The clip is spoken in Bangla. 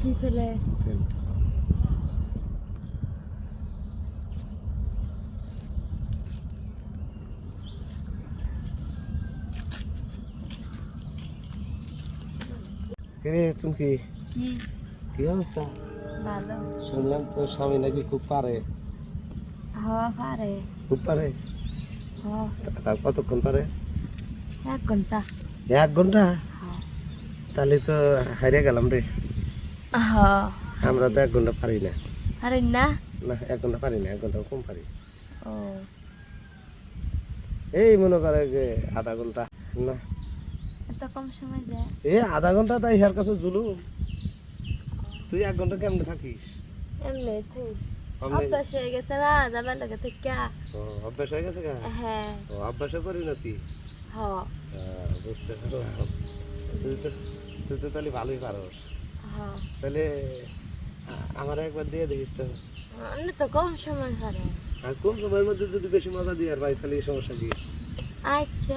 কি ছেলে চুমকি কি কি অবস্থা? ভালো শুনলাম তোর স্বামী নাকি খুব পারে। হওয়া পারে খুব পারে? তার কতক্ষণ পারে? 1 ঘন্টা 1 ঘন্টা? তাহলে তো হারিয়ে গেলাম রে। আমরা তো 1 ঘন্টা পারি না। আরে না না 1 ঘন্টা পারি না, 1 ঘন্টা কম পারি। ও এই মনে করে যে আধা ঘন্টা। না এত কম সময় যায় এই আধা ঘন্টা তাই হের কাছে জুলুম। তুই 1 ঘন্টা কেমনে থাকিস? এমনি এমনি? অভ্যাস হয়ে গেছে না জামাই লাগে থেকে ও অভ্যাস হয়ে গেছে গা? হ্যাঁ ও অভ্যাসে পরিণতি। হ বুঝতে পারলাম। তুই তো তুই তো তাহলে ভালোই পারস। হ তাহলে আমার একবার দিয়ে দেখিস তো। না তো কম সময় পারে আর কম সময়ের মধ্যে যদি বেশি মজা দিয়ে আর ভাই তাহলে এই সমস্যা কি? আচ্ছা